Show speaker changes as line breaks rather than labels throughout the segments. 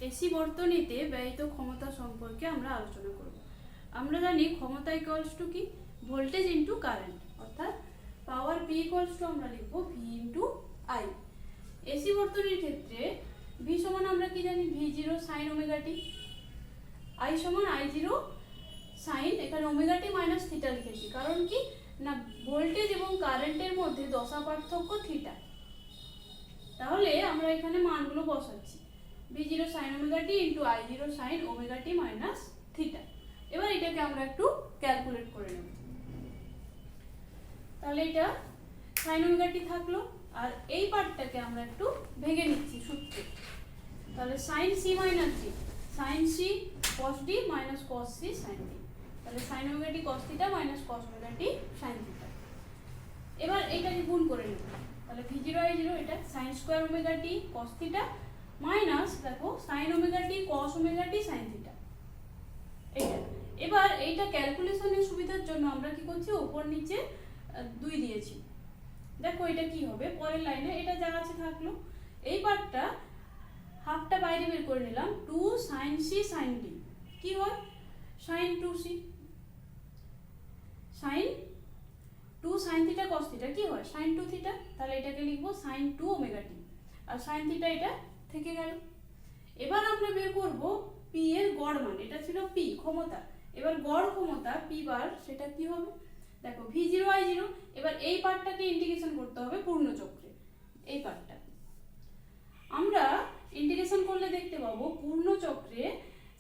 AC বর্তনীতে ব্যয়িত ক্ষমতা সম্পর্কে আমরা আলোচনা করব। আমরা জানি ক্ষমতা ইকুয়ালস টু কি, ভোল্টেজ ইনটু কারেন্ট, অর্থাৎ পাওয়ার পি ইকুয়ালস টু আমরা লিখব ভি ইনটু আই। এসি বর্তনীর ক্ষেত্রে ভি সমান আমরা কি জানি, V zero sine omega T, I সমান আই জিরো সাইন, এখানে ওমেগা টি মাইনাস থিটা লিখেছি, কারণ কি না ভোল্টেজ এবং কারেন্টের মধ্যে দশা পার্থক্য থিটা। তাহলে আমরা এখানে মানগুলো বসাচ্ছি, V zero sine omega T into I zero sine omega T minus theta. এবার এটাকে আমরা একটু ক্যালকুলেট করে নেব। তাহলে এটা সাইন ওমেগা টি থাকলো, আর এই পার্টটাকে আমরা একটু ভেঙে নিচ্ছি সূত্রে। তাহলে sine C minus G, sine C cos D minus cos C sine D, তাহলে sine omega T cos theta minus cos omega T sine theta. এবার এইটাকে গুণ করে নেব, তাহলে ভি জিরো আই জিরো, এটা sine square omega T cos theta minus দেখো sine omega T cos omega T sine theta, এইটা। এবার এইটা ক্যালকুলেশনের সুবিধার জন্য আমরা কি করছি, উপর নিচে 2 দিয়েছি। দেখো এটা কি হবে, পরের লাইনে এটা যা আছে থাকলো, এই পার্টটা হাফটা বাইরে বের করে নিলাম, 2 সাইন সি সাইন ডি কি হয়, sine 2c, sine 2 sine theta cos theta কি হয়, সাইন 2 থিটা। তাহলে এটাকে লিখবো সাইন 2 ওমেগা টি, আর সাইন থিটা এটা থেকে গেল। এবার আমরা বের করব পি এর গড় মান, এটা ছিল পি ক্ষমতা, এবার গড় ক্ষমতা পি বার সেটা কি হবে, দেখো ভি জিরো আই জিরো। এবার এই পার্টটাকে ইন্টিগ্রেশন করতে হবে পূর্ণ চক্রে, এই পার্টটা আমরা ইন্টিগ্রেশন করলে দেখতে পাবো পূর্ণ চক্রে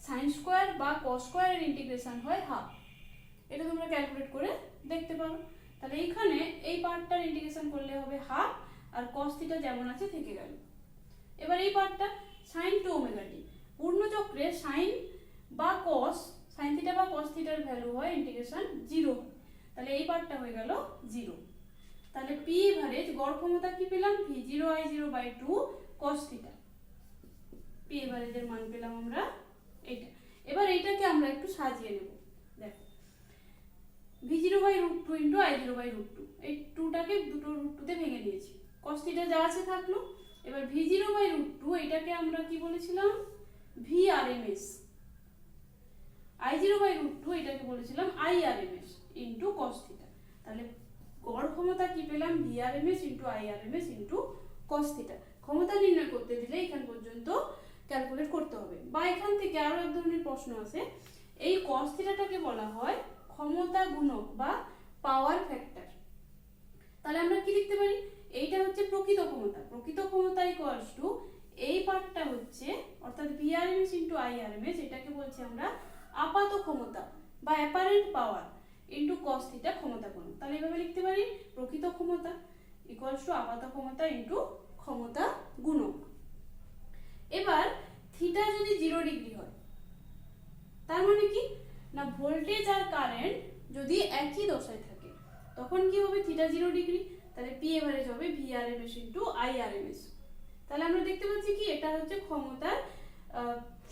সাইন স্কোয়ার বা কস স্কোয়ারের ইন্টিগ্রেশন হয় হাফ, এটা তোমরা ক্যালকুলেট করে দেখতে পারো। তাহলে এখানে এই পার্টটার ইন্টিগ্রেশন করলে হবে হাফ, আর কস থিটা যেমন আছে থেকে গেল। এবার এই পার্টটা সাইন 2 ওমেগা টি, পূর্ণ চক্রে সাইন বা কস, সাইন থিটা বা কস থিটার ভ্যালু হয় ইন্টিগ্রেশন 0, তাহলে এই পার্টটা হয়ে গেল 0। তাহলে পি এভারেজ গড় ক্ষমতা কি পেলাম, V zero I zero by 2 cos theta, P এভারেজের মান পেলাম আমরা এটা। এবার এইটাকে আমরা একটু সাজিয়ে নেব, দেখো V zero by root two into I zero by root two, এই টুটাকে দুটো রুট টুতে ভেঙে দিয়েছি, কস থিটা যা আছে থাকলো। এবার V zero by root two, এটাকে আমরা কি বলেছিলাম, V R M S, I zero by root two এটাকে বলেছিলাম I R M S into cos theta. তাহলে গড় ক্ষমতা কি পেলাম, V R M S into I R M S into cos theta. ক্ষমতা নির্ণয় করতে দিলে এখান পর্যন্ত ক্যালকুলেট করতে হবে। বা এখান থেকে আরো এক ধরনের প্রশ্ন আছে, এই কস থিটাটাকে বলা হয় ক্ষমতা গুণক বা পাওয়ার ফ্যাক্টর। তাহলে আমরা কি লিখতে পারি, এইটা হচ্ছে প্রকৃত ক্ষমতা, প্রকৃত ক্ষমতা ইকুয়ালস টু এই পার্টটা হচ্ছে অর্থাৎ ভিআরএমএস ইনটু আইআরএমএস, এটাকে বলছি আমরা আপাত ক্ষমতা বা অ্যাপারেন্ট পাওয়ার ইনটু কস থিটা ক্ষমতা গুণক। তাহলে এভাবে লিখতে পারি, প্রকৃত ক্ষমতা ইকুয়ালস টু আপাত ক্ষমতা ইনটু ক্ষমতা গুণক। এবার থিটা যদি 0 ডিগ্রি হয়, তার মানে কি না ভোল্টেজ আর কারেন্ট যদি একই দশায় থাকে তখন কি হবে, থিটা 0 ডিগ্রি, তাহলে পি এভারেজ হবে V R M S into I R M S. তাহলে আমরা দেখতে পাচ্ছি কি এটা হচ্ছে ক্ষমতার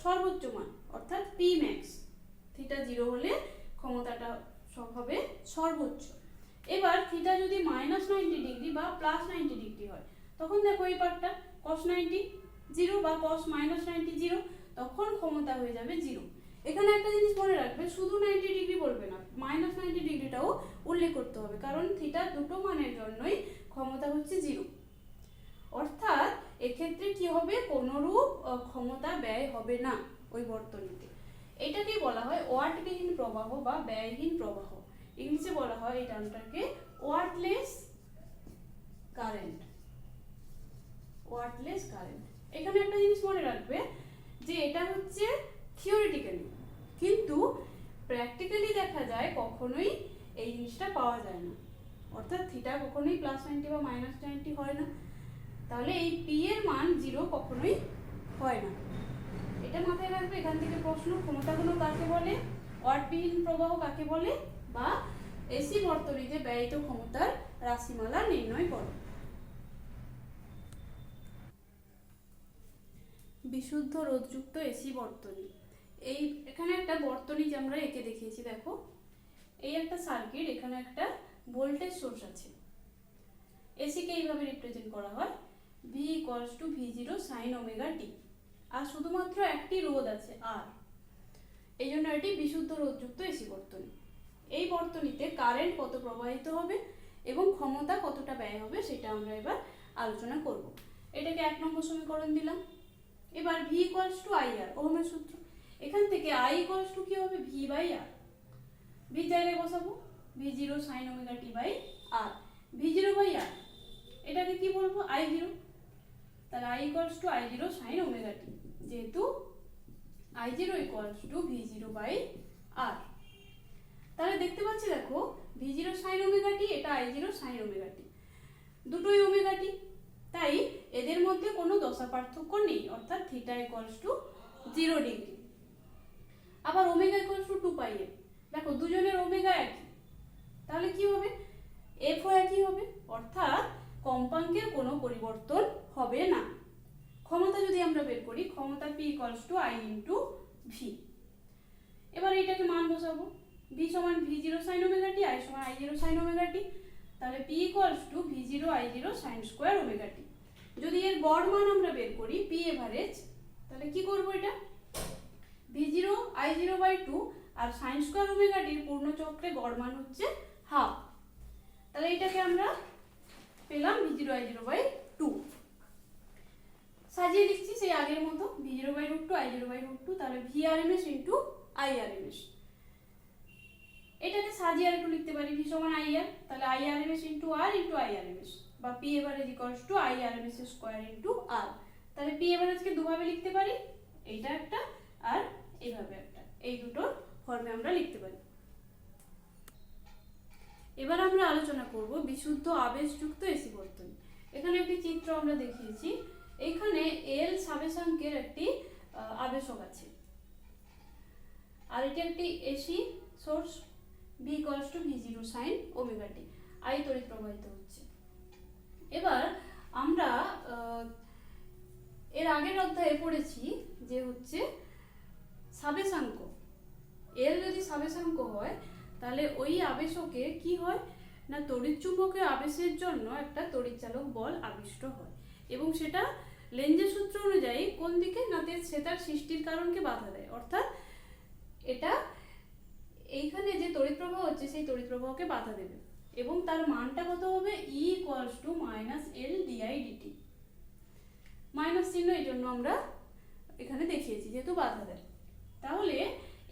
সর্বোচ্চ মান, অর্থাৎ পি ম্যাক্স, থিটা 0 হলে ক্ষমতাটা সব হবে সর্বোচ্চ। এবার থিটা যদি মাইনাস 90 ডিগ্রি বা প্লাস 90 ডিগ্রি হয়, তখন দেখো এই পার্টটা কস 90 0 বা কস মাইনাস 90 0, তখন ক্ষমতা হয়ে যাবে 0। এখানে একটা জিনিস মনে রাখবে, শুধু 90 ডিগ্রি বলবে না, মাইনাস 90 ডিগ্রিটাও উল্লেখ করতে হবে, কারণ থিটা দুটো মানের জন্যই ক্ষমতা হচ্ছে 0। অর্থাৎ এক্ষেত্রে কি হবে, কোনরূপ ক্ষমতা ব্যয় হবে না ওই বর্তনীতে। এটাকেই বলা হয় ওয়াটবিহীন প্রবাহ বা ব্যয়হীন প্রবাহ, ইংলিশে বলা হয় এই টার্মটাকে ওয়াটলেস কারেন্ট, ওয়াটলেস কারেন্ট। এখানে একটা জিনিস মনে রাখবে যে এটা হচ্ছে থিওরিটিক্যালি, কিন্তু প্র্যাকটিক্যালি দেখা যায় কখনোই এই জিনিসটা পাওয়া যায় না, অর্থাৎ থিটা কখনোই প্লাস 90 বা মাইনাস 90 হয় না। তাহলে এই পি এর মান 0 কখনোই হয় না, এটা মাথায় রাখবে। এখান থেকে প্রশ্ন, ক্ষমতাগুলো কাকে বলে, ওয়াটবিহীন প্রবাহ কাকে বলে, বা এসি বর্তনীতে ব্যয়িত ক্ষমতার রাশিমালা নির্ণয় করো। বিশুদ্ধ রোধযুক্ত এসি বর্তনী, এই এখানে একটা বর্তনী যে আমরা এঁকে দেখিয়েছি, দেখো এই একটা সার্কিট, এখানে একটা ভোল্টেজ সোর্স আছে, এসি কে এইভাবে রিপ্রেজেন্ট করা হয়, V equals to V zero sine omega টি। আর শুধুমাত্র একটি রোধ আছে আর, এই জন্য এটি বিশুদ্ধ রোধযুক্ত এসি বর্তনী। এই বর্তনীতে কারেন্ট কত প্রবাহিত হবে এবং ক্ষমতা কতটা ব্যয় হবে সেটা আমরা এবার আলোচনা করব। এটাকে 1 নম্বর সমীকরণ দিলাম। এবার V ইকুয়ালস টু IR, ওহমের সূত্র। এখান থেকে I ইকুয়ালস টু কি হবে, V বাই R। V জায়গায় বসাবো V0 sin omega t by R। V0 by R, এটাকে কি বলবো, I0। তাহলে I equals to I0 sin omega t, যেহেতু I0 equals to V0 by R। তাহলে দেখতে পাচ্ছি, দেখো V0 sin ওমেগা t, এটা I0 sin ওমেগা t, দুটোই ওমেগা t, তাই এদের মধ্যে কোনো দশা পার্থক্য নেই, অর্থাৎ থিটা ইকুয়ালস টু 0 ডিগ্রি। আবার ওমেগা ইকুয়ালস টু 2 পাই এর, দেখো দুজনের ওমেগা একই, তাহলে কি হবে, এফ ও একই হবে, অর্থাৎ কম্পাঙ্কের কোনো পরিবর্তন হবে না। ক্ষমতা যদি আমরা বের করি, ক্ষমতা P equals to I into V। এবার এটাকে মান বসাবো, V সমান V0 sin omega t, I সমান I0 sin ওমেগা t। তাহলে P equals to V0 I0 sin square omega t। যদি এর গড় মান আমরা বের করি, P এভারেজ, তাহলে কি করব, এটা V0 I0 বাই 2 আর sin স্কয়ার ওমেগা t এর পূর্ণ চক্রে গড় মান হচ্ছে হাফ। তাহলে এটাকে আমরা পেলাম V0 I0 বাই 2। সাজিয়ে লিখছি সেই আগের মতো, V0 বাই √2 I0 বাই √2, তাহলে VRMS ইন্টু IRMS। এটাকে সাজিয়ে আর একটু লিখতে পারি, V সমান IR, তাহলে IRMS into R into IRMS, বা P average equals to IRMS square into R। তাহলে P এভারেজকে দুভাবে লিখতে পারি, এইটা একটা আর এইভাবে একটা, এই দুটো ফর্মে আমরা লিখতে পারি। এবার আমরা আলোচনা করব বিশুদ্ধ আবেশযুক্ত এসি বর্তনী। এখানে একটি চিত্র আমরা দেখিয়েছি, এখানে L সাবেশাঙ্কের একটি আবেশক আছে, আর এটি একটি AC source, V equals to V0 sin omega t, I তড়িৎ প্রবাহিত হচ্ছে। এবার আমরা এর আগের অধ্যায়ে পড়েছি যে হচ্ছে সাবেশাঙ্ক, L যদি সাবেশাঙ্ক হয় তাহলে ওই আবেশকে কি হয় না, তড়িৎচুম্বকের আবেশের জন্য একটা তড়িৎচালক বল আবিষ্ট হয়, এবং সেটা লেঞ্জের সূত্র অনুযায়ী কোন দিকে না, সে তার সৃষ্টির কারণকে বাধা দেয়, অর্থাৎ এটা এইখানে যে তড়িৎ প্রবাহ হচ্ছে সেই তড়িৎ প্রবাহকে বাধা দেবে, এবং তার মানটা কত হবে, E equals to minus L DI DT। Minus চিহ্ন এই জন্য আমরা এখানে দেখিয়েছি, যেহেতু বাধা দেয়। তাহলে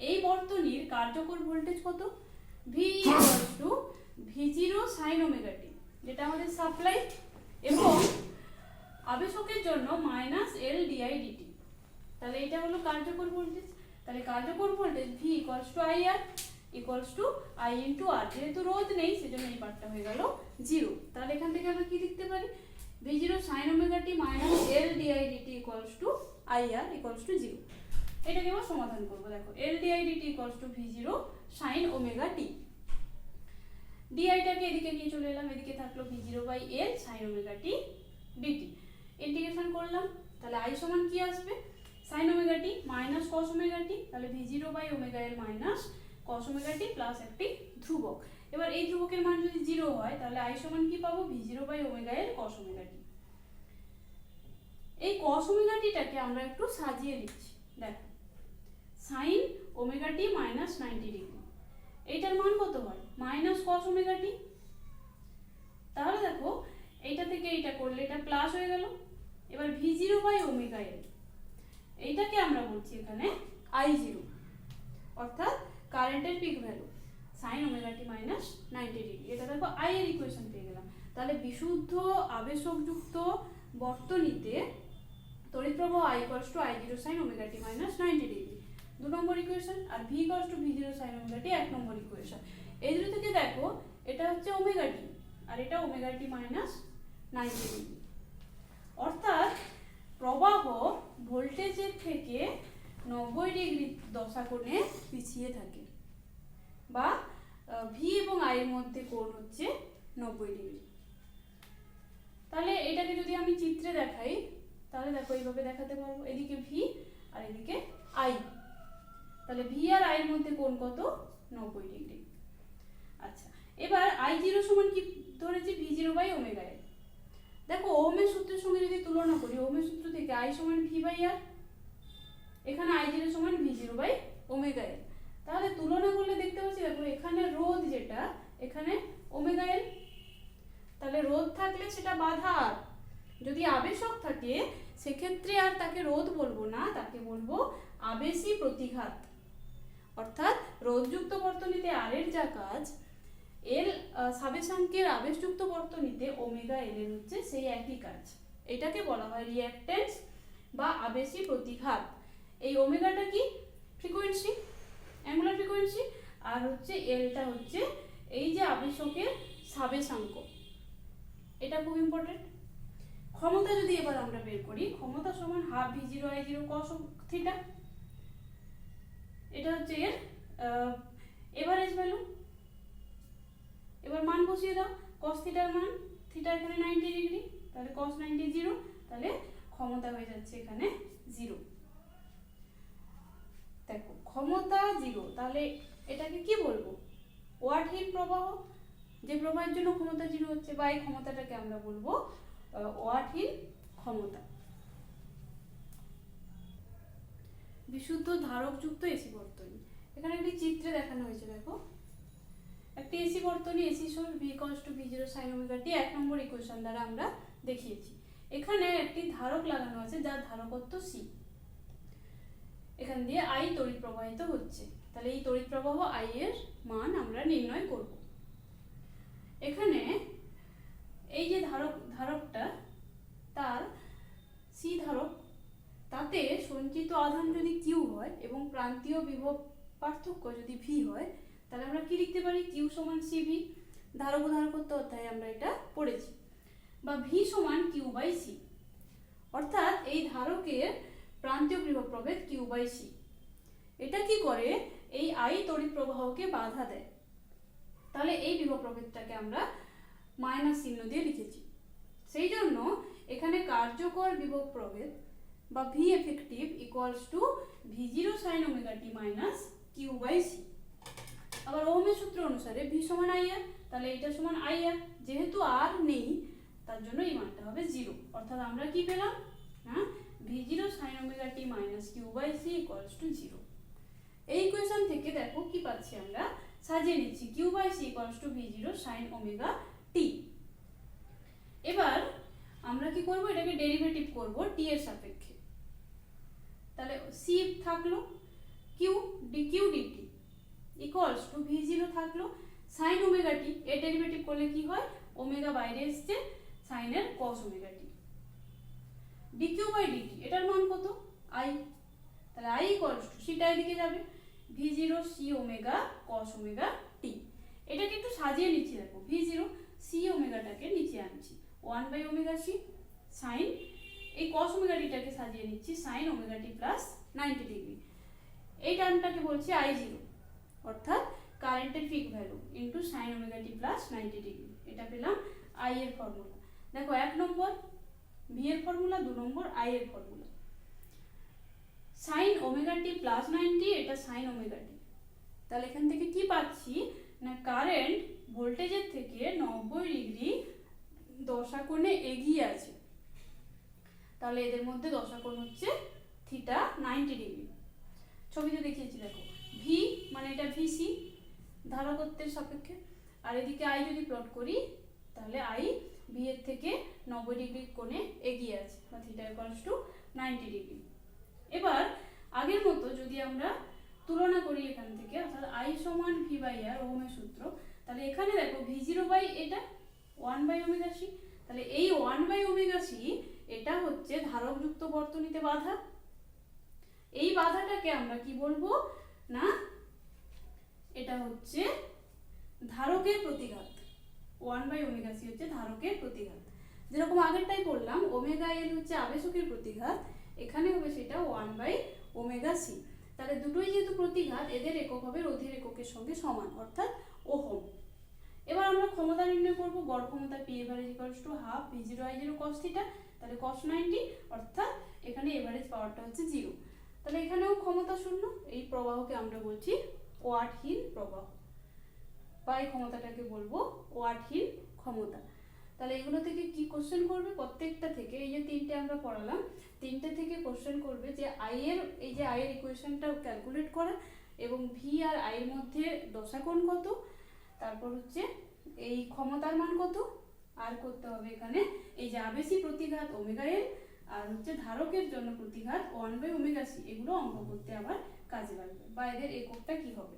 এই বর্তনীর কার্যকর ভোল্টেজ কত, V equals to V0 sin omega t, যেটা আমাদের সাপ্লাই, এবং আবেশকের জন্য মাইনাস L DI DT। তাহলে এটা হলো কার্যকর ভোল্টেজ। তাহলে কার্যকর voltage V equals to IR equals two I into R, যেহেতু রোধ নেই সেজন্য এই পার্টটা হয়ে গেল 0। তাহলে এখান থেকে আমরা কি লিখতে পারি, V0 sin omega t minus L DI DT equals to IR equals to 0। এটাকে এবার সমাধান করব, দেখো L DI DT equals to V0 sin omega t। DI-টাকে এদিকে নিয়ে চলে এলাম, এদিকে থাকলো V0 by L sin omega t dt। Integration করলাম, তাহলে I সমান কি আসবে, sin omega t minus cos omega t, তাহলে V0 by omega L minus cos omega t plus একটি ধ্রুবক। এবার এই ধ্রুবকের মান যদি 0 হয় তাহলে I সমান কি পাবো, V0 by omega L cos omega t। এই cos ওমেগা t-টাকে আমরা একটু সাজিয়ে লিখছি, দেখো sin omega t minus 90 degree, এইটার মান কত হয়, মাইনাস cos ওমেগা t। তাহলে দেখো এইটা থেকে এইটা করলে এটা প্লাস হয়ে গেল। এবার V0 বাই ওমেগা L, এইটাকে আমরা বলছি এখানে I0, অর্থাৎ কারেন্টের pick value sin omega t minus 90 degree. এটা দেখো I এর ইকুয়েশন পেয়ে গেলাম। তাহলে বিশুদ্ধ আবেশকযুক্ত বর্তনীতে তড়িৎ প্রবাহ I equals to I0 sin omega t minus 90 degree, 2 নম্বর ইকুয়েশন, আর V equals to V0 sin omega t 1 নম্বর ইকুয়েশন। এই দুটো থেকে দেখো এটা হচ্ছে ওমেগা t আর এটা ওমেগা t মাইনাস 90 ডিগ্রি, অর্থাৎ প্রবাহ ভোল্টেজের থেকে 90 ডিগ্রি দশাকোণে পিছিয়ে থাকে, বা V এবং I এর মধ্যে কোণ হচ্ছে 90 ডিগ্রি। তাহলে এটাকে যদি আমি চিত্রে দেখাই তাহলে দেখো এইভাবে দেখাতে পারবো, এদিকে V আর এদিকে I, তাহলে V আর I এর মধ্যে কোণ কত, 90 ডিগ্রি। আচ্ছা, এবার I0 সমান কি ধরেছি, V0 বাই ওমেগা L। দেখো ওহমের সূত্রের সঙ্গে যদি তুলনা করি, ওহমের সূত্র থেকে I সমান V বাই R, v0/ওমেগা এল। তাহলে তুলনা করলে দেখতে পাচ্ছি, দেখো এখানে রোধ যেটা, এখানে ওমেগা এল, তাহলে রোধ থাকলে সেটা বাধা। আর যদি আবেশক থাকে সেক্ষেত্রে আর তাকে রোধ বলবো না, তাকে বলবো আবেশী প্রতিঘাত। অর্থাৎ রোধযুক্ত বর্তনীতে আর এর যা কাজ, এল সাবেশাঙ্কের আবেশযুক্ত বর্তনীতে ওমেগা এল এর হচ্ছে সেই একই কাজ। এটাকে বলা হয় রিঅ্যাকট্যান্স বা আবেশী প্রতিঘাত। এই ওমেগাটা কি? ফ্রিকোয়েন্সি, অ্যাঙ্গুলার ফ্রিকোয়েন্সি, আর হচ্ছে এলটা হচ্ছে এই যে আবেশকের সাবেশাঙ্ক। এটা খুব ইম্পর্টেন্ট। ক্ষমতা যদি এবার আমরা বের করি, ক্ষমতা সমান হাফ v0i0 cos থিটা। এটা হচ্ছে এর এভারেজ ভ্যালু। এবার মান বসিয়ে দাও, cos থিটার মান, থিটা এখানে 90 ডিগ্রি, তাহলে cos 90 0, তাহলে ক্ষমতা হয়ে যাচ্ছে এখানে 0। দেখো ক্ষমতা 0, তাহলে এটাকে কি বলবো? ওয়াটহীন প্রবাহ। যে প্রবাহের জন্য ক্ষমতা 0 হচ্ছে, বা এই ক্ষমতাটাকে আমরা বলবো ওয়াটহীন ক্ষমতা। বিশুদ্ধ ধারকযুক্ত এসি বর্তনী। এখানে একটি চিত্রে দেখানো হয়েছে, দেখো একটি এসি বর্তনী, AC source v = v0 sin omega t 1 নম্বর ইকুয়েশন দ্বারা আমরা দেখিয়েছি। এখানে একটি ধারক লাগানো আছে যার ধারকত্ব c। এখান দিয়ে I তড়িৎ প্রবাহিত হচ্ছে, তাহলে এই তড়িৎ প্রবাহ I এর মান আমরা নির্ণয় করব। এখানে এই যে ধারকটা, তার c ধারক, তাতে সঞ্চিত আধান যদি q হয় এবং প্রান্তীয় বিভব পার্থক্য যদি v হয়, তাহলে আমরা কি লিখতে পারি? q সমান cv, ধারক ও ধারকত্ব অধ্যায়ে আমরা এটা পড়েছি, বা v সমান q/c। অর্থাৎ এই ধারকের প্রান্তীয় বিভব প্রভেদ q/c। এটা কি করে? এই I তড়িৎ প্রবাহকে বাধা দেয়। তাহলে এই বিভব প্রভেদটাকে আমরা মাইনাস চিহ্ন দিয়ে লিখেছি। সেই জন্য এখানে কার্যকর বিভব প্রভেদ বা v effective = v0 sin omega t minus q/c। আবার ওহমের সূত্র অনুসারে v সমান IR, তাহলে এটা সমান IR। যেহেতু আর নেই তার জন্য এই মানটা হবে 0। অর্থাৎ আমরা কি পেলাম? হ্যাঁ, v0 sin omega t minus q/c = 0। এই ইকুয়েশন থেকে দেখো কি পাচ্ছি, আমরা সাজিয়ে নিচ্ছি q/c = v0 sin omega t। এবার আমরা কি করব? এটাকে ডেরিভেটিভ করব t এর সাপেক্ষে। তাহলে c থাকলো, q dq dt = v0 থাকলো sin ওমেগা t। এর ডেরিভেটিভ করলে কি হয়? ওমেগা বাইরে আসছে, sin এর cos ওমেগা t dq/dt, এটার মান কত? I। তাহলে I = সেটা এদিকে যাবে, v0 c omega cos omega t। এটাকে একটু সাজিয়ে নিচ্ছি, দেখো v0 c ওমেগাটাকে নিচে আনছি, 1/ওমেগা c sin এই cos ওমেগা t টাকে সাজিয়ে নিচ্ছি sin omega t plus 90 degree. এই টার্মটাকে বলছি I0, অর্থাৎ কারেন্টের pick value into sin omega t plus 90 degree. এটা পেলাম I এর ফর্মুলা। দেখো 1 নম্বর v এর ফর্মুলা, 2 নম্বর I এর formula. sin omega t plus 90, এটা sin ওমেগা t। তাহলে এখান থেকে কি পাচ্ছি না, কারেন্ট ভোল্টেজের থেকে 90 ডিগ্রি দশাকোণে এগিয়ে আছে। তাহলে এদের মধ্যে দশাকোণ হচ্ছে থিটা 90 ডিগ্রি। ছবিতে দেখিয়েছি, দেখো v মানে এটা vc ধারকত্বের সাপেক্ষে, আর এদিকে I যদি প্লট করি তাহলে I v এর থেকে 90 ডিগ্রি কোণে এগিয়ে আছে, বা থিটা = 90 ডিগ্রি। এবার আগের মতো যদি আমরা তুলনা করি এখান থেকে, অর্থাৎ I সমান v/r, ওহমের সূত্র, তাহলে এখানে দেখো v0 এটা 1/ওমেগা c। তাহলে এই 1/ওমেগা c এটা হচ্ছে ধারকযুক্ত বর্তনীতে বাধা। এই বাধাটাকে আমরা কি বলবো না, এটা হচ্ছে ধারকের প্রতিঘাত। 1/ওমেগা c হচ্ছে ধারকের প্রতিঘাত। যেরকম আগেরটাই বললাম, ওমেগা এল হচ্ছে আবেশকের প্রতিঘাত, এখানে হবে সেটা 1/ওমেগা c। তাহলে দুটোই যেহেতু প্রতিঘাত, এদের একক হবে রোধের এককের সঙ্গে সমান, অর্থাৎ ওহম। এবার আমরা ক্ষমতা নির্ণয় করব। গড় ক্ষমতা P average = half v0i0 cos theta, তাহলে cos 90, অর্থাৎ এখানে এভারেজ পাওয়ারটা হচ্ছে 0। তাহলে এখানেও ক্ষমতা শূন্য। এই প্রবাহকে আমরা বলছি ওয়াটহীন প্রবাহ, বা এই ক্ষমতাটাকে বলবো ওয়াটহীন ক্ষমতা। তাহলে এগুলো থেকে কি কোশ্চেন করবে, প্রত্যেকটা থেকে এই যে তিনটে আমরা পড়ালাম তিনটে থেকে কোশ্চেন করবে যে এই যে আই এর ইকুয়েশনটা ক্যালকুলেট করা এবং ভি আর আই এর মধ্যে দশাকোণ কত, তারপর হচ্ছে এই ক্ষমতার মান কত, আর করতে হবে এখানে এই যে আবেশী প্রতিঘাত ওমেগা এল আর হচ্ছে ধারকের জন্য প্রতিঘাত 1/ωc, এগুলো অঙ্ক করতে আবার কাজে লাগবে বা এদের এককটা কি হবে।